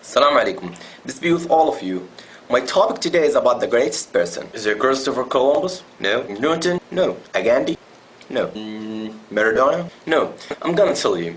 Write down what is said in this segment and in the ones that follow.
Assalamu alaikum. Peace be with all of you. My topic today is about the greatest person. Is it Christopher Columbus? No. Newton? No. Gandhi? No. Maradona? No. I'm gonna tell you.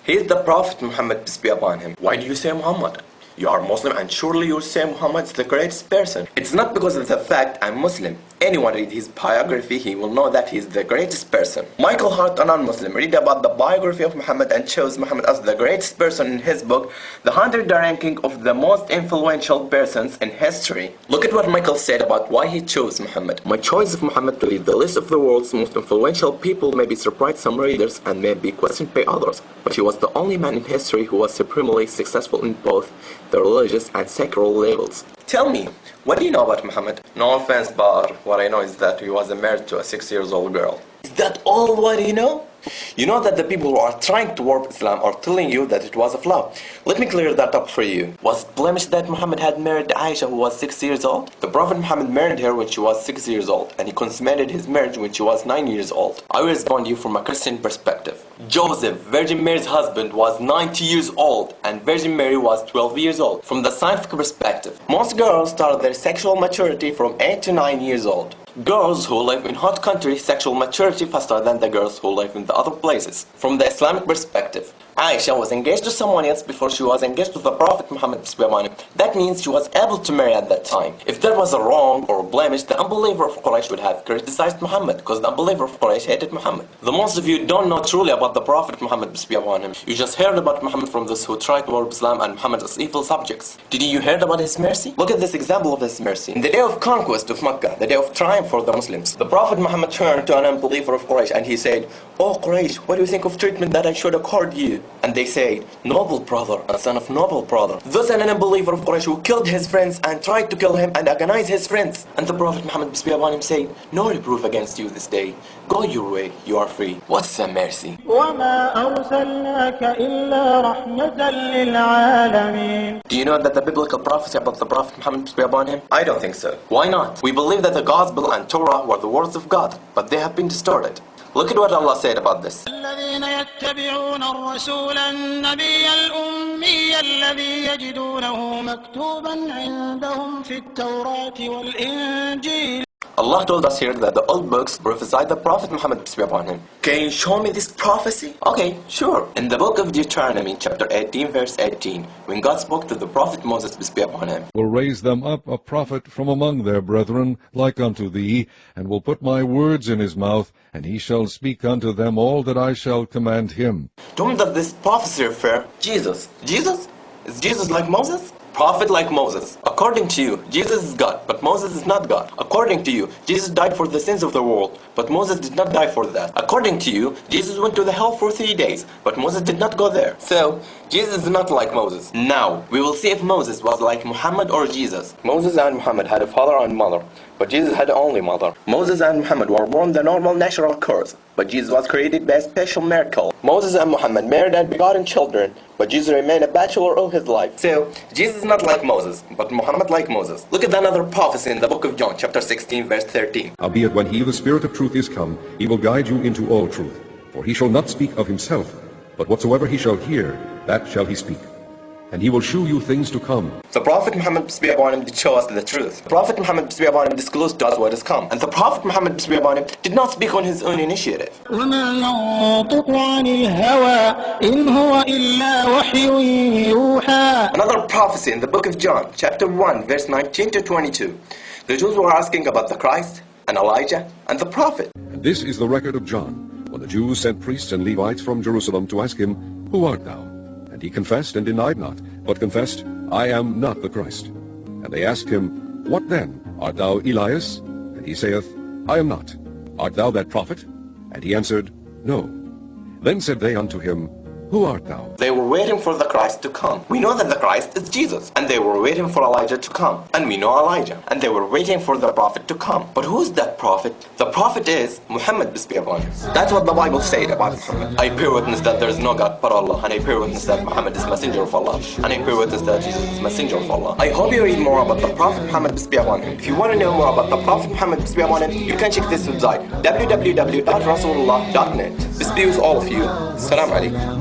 He is the Prophet Muhammad, peace be upon him. Why do you say Muhammad? You are Muslim and surely you say Muhammad is the greatest person. It's not because of the fact I'm Muslim. Anyone read his biography, he will know that he is the greatest person. Michael Hart, a non-Muslim, read about the biography of Muhammad and chose Muhammad as the greatest person in his book, The 100 Ranking of the Most Influential Persons in History. Look at what Michael said about why he chose Muhammad. My choice of Muhammad to lead the list of the world's most influential people may be surprised some readers and may be questioned by others, but he was the only man in history who was supremely successful in both the religious and secular levels. Tell me, what do you know about Muhammad? No offense, but what I know is that he was married to a 6-year-old girl. Is that all what you know? You know that the people who are trying to warp Islam are telling you that it was a flaw. Let me clear that up for you. Was it blemished that Muhammad had married Aisha who was 6 years old? The Prophet Muhammad married her when she was 6 years old, and he consummated his marriage when she was 9 years old. I will respond to you from a Christian perspective. Joseph, Virgin Mary's husband, was 90 years old, and Virgin Mary was 12 years old. From the scientific perspective, most girls start their sexual maturity from 8 to 9 years old. Girls who live in hot countries sexual maturity faster than the girls who live in the other places. From the Islamic perspective, Aisha was engaged to someone else before she was engaged to the Prophet Muhammad. That means she was able to marry at that time. If that was a wrong or a blemish, the unbeliever of Quraysh would have criticized Muhammad because the unbeliever of Quraysh hated Muhammad. The most of you don't know truly about the Prophet Muhammad. You just heard about Muhammad from those who tried to warp Islam and Muhammad as evil subjects. Did you hear about his mercy? Look at this example of his mercy. In the day of conquest of Mecca, the day of triumph for the Muslims, the Prophet Muhammad turned to an unbeliever of Quraysh and he said, "Oh Quraysh, what do you think of treatment that I should accord you?" And they said, "Noble brother, and son of noble brother." Thus an unbeliever of Quraysh who killed his friends and tried to kill him and agonize his friends. And the Prophet Muhammad said, "No reproof against you this day. Go your way, you are free." What's a mercy? Do you know that the biblical prophecy about the Prophet Muhammad, peace be upon him? I don't think so. Why not? We believe that the Gospel and Torah were the words of God, but they have been distorted. Look at what Allah said about this. الذين يتبعون الرسول النبي الأمي الذي يجدونه مكتوبا عندهم في التوراة والإنجيل. Allah told us here that the old books prophesied the Prophet Muhammad, peace be upon him. Can you show me this prophecy? Okay, sure. In the book of Deuteronomy, chapter 18, verse 18, when God spoke to the Prophet Moses, peace be upon him, "Will raise them up a prophet from among their brethren, like unto thee, and will put my words in his mouth, and he shall speak unto them all that I shall command him." To whom does this prophecy refer? Jesus. Jesus? Is Jesus like Moses? Prophet like Moses. According to you, Jesus is God, but Moses is not God. According to you, Jesus died for the sins of the world, but Moses did not die for that. According to you, Jesus went to the hell for 3 days, but Moses did not go there. So, Jesus is not like Moses. Now, we will see if Moses was like Muhammad or Jesus. Moses and Muhammad had a father and mother, but Jesus had only mother. Moses and Muhammad were born the normal natural course, but Jesus was created by a special miracle. Moses and Muhammad married and begotten children, but Jesus remained a bachelor all his life. So, Jesus is not like Moses, but Muhammad like Moses. Look at another prophecy in the book of John, chapter 16, verse 13. "Howbeit when he, the Spirit of truth, is come, he will guide you into all truth. For he shall not speak of himself, but whatsoever he shall hear, that shall he speak. And he will shew you things to come." The Prophet Muhammad, peace be upon him, did show us the truth. The Prophet Muhammad, peace be upon him, disclosed to us what is come. And the Prophet Muhammad, peace be upon him, did not speak on his own initiative. وما ينطق عن الهوى إن هو إلا وحي يوحى. Another prophecy in the book of John, chapter 1, verse 19 to 22. The Jews were asking about the Christ, and Elijah, and the Prophet. And this is the record of John, when the Jews sent priests and Levites from Jerusalem to ask him, "Who art thou?" And he confessed and denied not, but confessed, "I am not the Christ." And they asked him, "What then? Art thou Elias?" And he saith, "I am not." "Art thou that prophet?" And he answered, "No." Then said they unto him, "Who art thou?" They were waiting for the Christ to come. We know that the Christ is Jesus. And they were waiting for Elijah to come. And we know Elijah. And they were waiting for the Prophet to come. But who is that Prophet? The Prophet is Muhammad, peace be upon him. That's what the Bible said about Muhammad. I bear witness that there is no God but Allah. And I bear witness that Muhammad is messenger of Allah. And I bear witness that Jesus is messenger of Allah. I hope you read more about the Prophet Muhammad, peace be upon him. If you want to know more about the Prophet Muhammad, peace be upon him, you can check this website, www.rasulullah.net. Peace be with all of you. Assalamu alaikum.